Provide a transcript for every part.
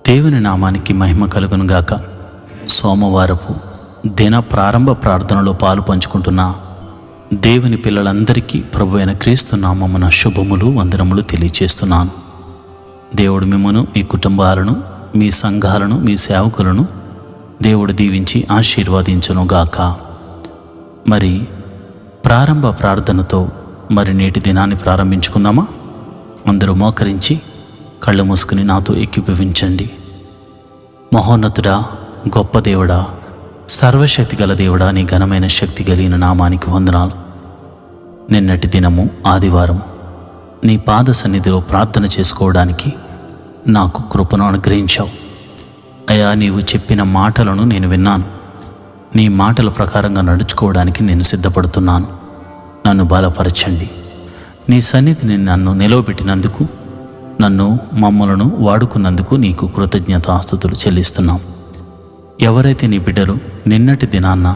దేవుని నామానికి మహిమ కలుగునుగాక. సోమవారపు దిన ప్రారంభ ప్రార్థనలో పాలు పంచుకుంటున్న దేవుని పిల్లలందరికీ ప్రభువైన క్రీస్తు నామమున శుభములు వందనములు తెలియచేస్తున్నాను. దేవుడు మిమ్మును, మీ కుటుంబాలను, మీ సంఘాలను, మీ సేవకులను దేవుడు దీవించి ఆశీర్వదించునుగాక. మరి ప్రారంభ ప్రార్థనతో నేటి దినాన్ని ప్రారంభించుకుందామా? అందరూ మోకరించి కళ్ళు మూసుకుని నాతో ఏకీభవించండి. మహోన్నతుడా, గొప్ప దేవుడా, సర్వశక్తి గల దేవుడా, నీ ఘనమైన శక్తి కలిగిన నామానికి వందనాలు. నిన్నటి దినము ఆదివారం నీ పాద సన్నిధిలో ప్రార్థన చేసుకోవడానికి నాకు కృపను అనుగ్రహించావు. అయ్యా, నీవు చెప్పిన మాటలను నేను విన్నాను. నీ మాటల ప్రకారంగా నడుచుకోవడానికి నేను సిద్ధపడుతున్నాను. నన్ను బలపరచండి. నీ సన్నిధిని నన్ను నిలవబెట్టినందుకు, మమ్మలను వాడుకున్నందుకు నీకు కృతజ్ఞతాస్తుతులు చెల్లిస్తున్నాం. ఎవరైతే నీ బిడ్డలు నిన్నటి దినాన్న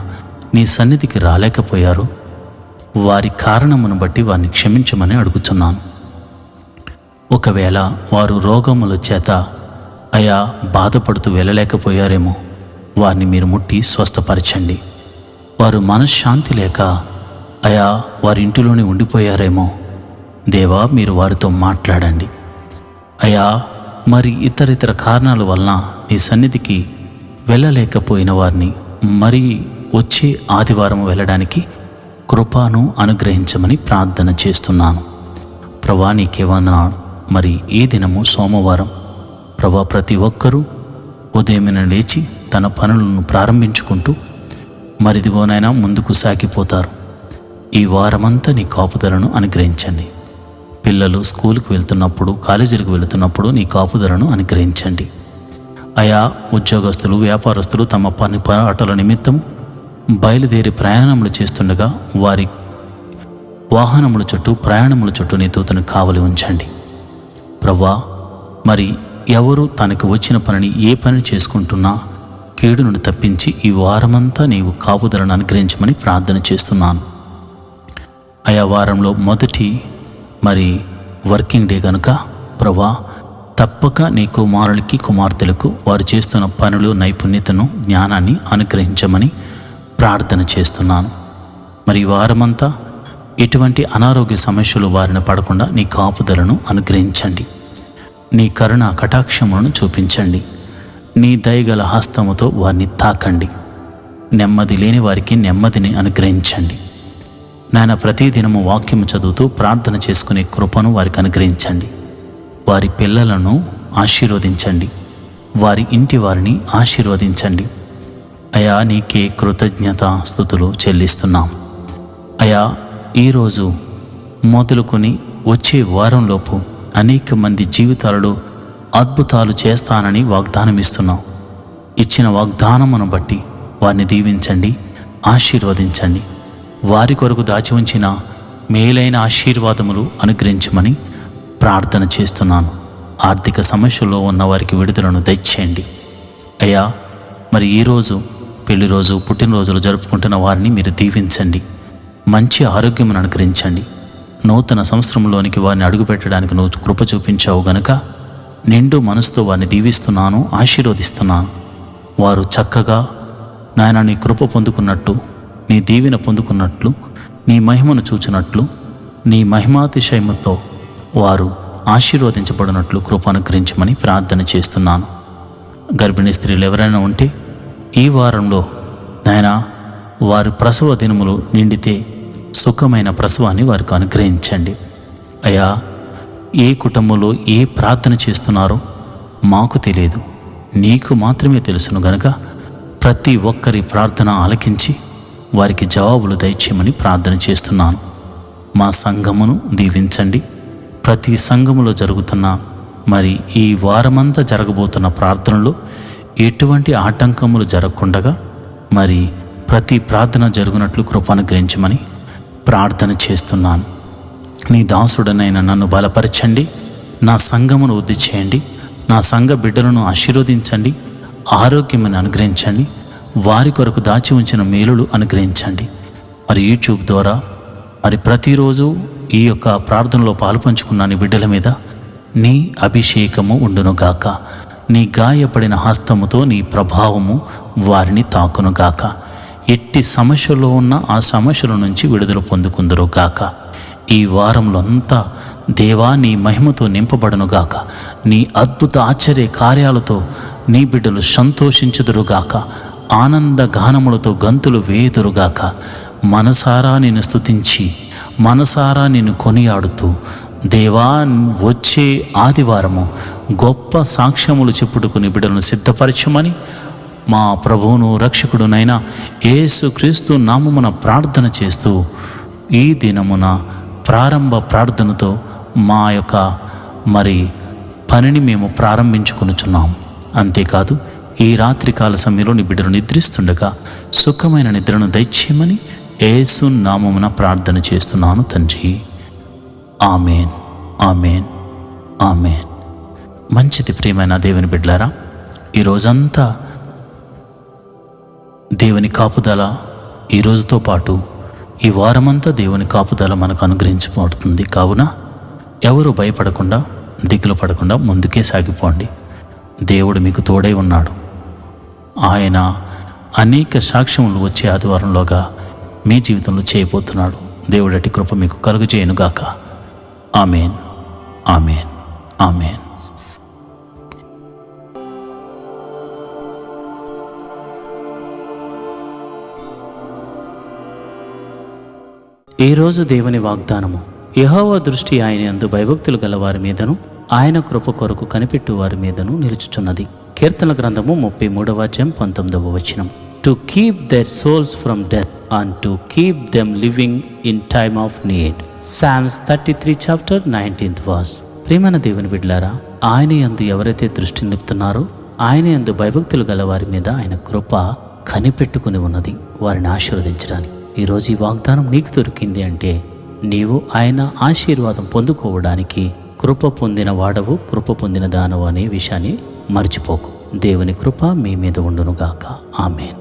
నీ సన్నిధికి రాలేకపోయారో వారి కారణమును బట్టి వారిని క్షమించమని అడుగుతున్నాను. ఒకవేళ వారు రోగముల చేత అయా బాధపడుతూ వెళ్ళలేకపోయారేమో, వారిని మీరు ముట్టి స్వస్థపరచండి. వారు మనశ్శాంతి లేక అయా వారి ఇంటిలోనే ఉండిపోయారేమో, దేవా మీరు వారితో మాట్లాడండి. అయా మరి ఇతర కారణాల వలన నీ సన్నిధికి వెళ్ళలేకపోయిన వారిని మరి వచ్చే ఆదివారం వెళ్ళడానికి కృపను అనుగ్రహించమని ప్రార్థన చేస్తున్నాను. ప్రభా నీకే వందనాలు. మరి ఈ దినము సోమవారం ప్రభా, ప్రతి ఒక్కరూ ఉదయమున లేచి తన పనులను ప్రారంభించుకుంటూ మరిదిగోనైనా ముందుకు సాగిపోతారు. ఈ వారమంతా నీ కాపుదలను అనుగ్రహించండి. పిల్లలు స్కూలుకు వెళ్తున్నప్పుడు, కాలేజీలకు వెళుతున్నప్పుడు నీ కాపుదలను అనుగ్రహించండి. అయా ఉద్యోగస్తులు, వ్యాపారస్తులు తమ పని పాటల నిమిత్తం బయలుదేరి ప్రయాణములు చేస్తుండగా వారి వాహనముల చుట్టూ, ప్రయాణముల చుట్టూ నీ దూతను కావలి ఉంచండి. ప్రభువా, మరి ఎవరు తనకు వచ్చిన పనిని ఏ పని చేసుకుంటున్నా కీడు నుండి తప్పించి ఈ వారమంతా నీవు కాపుదలను అనుగ్రహించమని ప్రార్థన చేస్తున్నాను. ఆయా వారంలో మొదటి వర్కింగ్ డే కనుక ప్రభువా, తప్పక నీ కుమారులకి, కుమార్తెలకు వారు చేస్తున్న పనులు, నైపుణ్యతను, జ్ఞానాన్ని అనుగ్రహించమని ప్రార్థన చేస్తున్నాను. ఈ వారమంతా ఎటువంటి అనారోగ్య సమస్యలు వారిని పడకుండా నీ కాపుదలను అనుగ్రహించండి. నీ కరుణ కటాక్షములను చూపించండి. నీ దయగల హస్తముతో వారిని తాకండి. నెమ్మది లేని వారికి నెమ్మదిని అనుగ్రహించండి. నాయన, ప్రతిదినము వాక్యము చదువుతూ ప్రార్థన చేసుకునే కృపను వారికి అనుగ్రహించండి. వారి పిల్లలను ఆశీర్వదించండి. వారి ఇంటి వారిని ఆశీర్వదించండి. అయా నీకే కృతజ్ఞత స్తుతులు చెల్లిస్తున్నాం. అయా ఈరోజు మొదలుకొని వచ్చే వారంలోపు అనేక మంది జీవితాలలో అద్భుతాలు చేస్తానని వాగ్దానం ఇస్తున్నాం. ఇచ్చిన వాగ్దానమును బట్టి వారిని దీవించండి, ఆశీర్వదించండి. వారి కొరకు దాచి ఉంచిన మేలైన ఆశీర్వాదములు అనుగ్రహించమని ప్రార్థన చేస్తున్నాను. ఆర్థిక సమస్యల్లో ఉన్న వారికి విడుదలను దయచేయండి. అయ్యా, ఈరోజు పెళ్లి రోజు, పుట్టినరోజులు జరుపుకుంటున్న వారిని మీరు దీవించండి. మంచి ఆరోగ్యమును అనుగ్రహించండి. నూతన సంవత్సరంలోనికి వారిని అడుగుపెట్టడానికి నువ్వు కృప చూపించావు గనుక నిండు మనసుతో వారిని దీవిస్తున్నాను, ఆశీర్వదిస్తున్నాను. వారు చక్కగా నాయన నీ కృప పొందుకున్నట్టు, నీ దీవెన పొందుకున్నట్లు, నీ మహిమను చూచినట్లు, నీ మహిమాతిశయముతో వారు ఆశీర్వదించబడినట్లు కృప అనుగ్రహించమని ప్రార్థన చేస్తున్నాను. గర్భిణీ స్త్రీలు ఎవరైనా ఉంటే ఈ వారంలో నాయన వారి ప్రసవ దినములు నిండితే సుఖమైన ప్రసవాన్ని వారికి అనుగ్రహించండి. అయ్యా, ఏ కుటుంబంలో ఏ ప్రార్థన చేస్తున్నారో మాకు తెలియదు, నీకు మాత్రమే తెలుసును గనుక ప్రతి ఒక్కరి ప్రార్థన ఆలకించి వారికి జవాబులు దయచేయమని ప్రార్థన చేస్తున్నాను. మా సంఘమును దీవించండి. ప్రతి సంఘములో జరుగుతున్న ఈ వారమంతా జరగబోతున్న ప్రార్థనలో ఎటువంటి ఆటంకములు జరగకుండగా ప్రతి ప్రార్థన జరుగునట్లు కృప అనుగ్రహించమని ప్రార్థన చేస్తున్నాను. నీ దాసుడనైన నన్ను బలపరచండి. నా సంఘమును వృద్ధి చేయండి. నా సంఘ బిడ్డలను ఆశీర్వదించండి. ఆరోగ్యమును అనుగ్రహించండి. వారి కొరకు దాచి ఉంచిన మేలులు అనుగ్రహించండి. యూట్యూబ్ ద్వారా ప్రతిరోజు ఈ యొక్క ప్రార్థనలో పాలుపంచుకున్న నీ బిడ్డల మీద నీ అభిషేకము ఉండునుగాక. నీ గాయపడిన హస్తముతో నీ ప్రభావము వారిని తాకునుగాక. ఎట్టి సమస్యలో ఉన్న ఆ సమస్యల నుంచి విడుదల పొందుకుందరుగాక. ఈ వారంలో అంతా దేవా నీ మహిమతో నింపబడునుగాక. నీ అద్భుత ఆశ్చర్య కార్యాలతో నీ బిడ్డలు సంతోషించుదురుగాక. ఆనంద గానములతో గంతులు వేయుదురుగాక. మనసారా నిన్ను స్తుతించి మనసారా నిన్ను కొనియాడుతూ దేవా వచ్చే ఆదివారము గొప్ప సాక్ష్యములు చెప్పుటకు నీ బిడ్డలను సిద్ధపరచమని మా ప్రభువును రక్షకుడునైన యేసుక్రీస్తు నామమున ప్రార్థన చేస్తూ ఈ దినమున ప్రారంభ ప్రార్థనతో మా యొక్క పనిని మేము ప్రారంభించుకొనుచున్నాం. అంతేకాదు ఈ రాత్రికాల సమయంలో నీ బిడ్డలు నిద్రిస్తుండగా సుఖమైన నిద్రను దయచేయమని యేసు నామమున ప్రార్థన చేస్తున్నాను తండ్రి. Amen, amen, amen. మంచిది ప్రియమైన దేవుని బిడ్డలారా, ఈరోజంతా దేవుని కాపుదల, ఈ రోజుతో పాటు ఈ వారమంతా దేవుని కాపుదల మనకు అనుగ్రహించబడుతుంది. కావున ఎవరు భయపడకుండా దిగులు పడకుండా ముందుకే సాగిపోండి. దేవుడు మీకు తోడై ఉన్నాడు. ఆయన అనేక సాక్ష్యములు వచ్చే ఆదివారంలోగా మీ జీవితంలో చేయబోతున్నాడు. దేవుడి అట్టి కృప మీకు కలుగజేయునుగాక. Amen, amen, amen. ఈరోజు దేవుని వాగ్దానము. యెహోవా దృష్టి ఆయన యందు భయభక్తులు గల వారి మీదను ఆయన కృప కొరకు కనిపెట్టు వారి మీదను నిలుచుచున్నది. కీర్తన గ్రంథము 33:19. To keep there souls from death and to keep them living in time of need. Psalms 33:19. ప్రియమైన దేవుని బిడ్డలారా, ఆయన యందు ఎవరైతే దృష్టి నిలుపుతున్నారో ఆయన యందు భయభక్తులు గల వారి మీద ఆయన కృప కనిపెట్టుకుని ఉన్నది, వారిని ఆశీర్వదించడానికి. ఈరోజు ఈ వాగ్దానం నీకు దొరికింది అంటే నీవు ఆయన ఆశీర్వాదం పొందుకోవడానికి కృప పొందిన వాడవు, కృప పొందిన దానవు అనే విషయాన్ని మర్చిపోకు. దేవుని కృప మీ మీద ఉండునుగాక. ఆమెన్.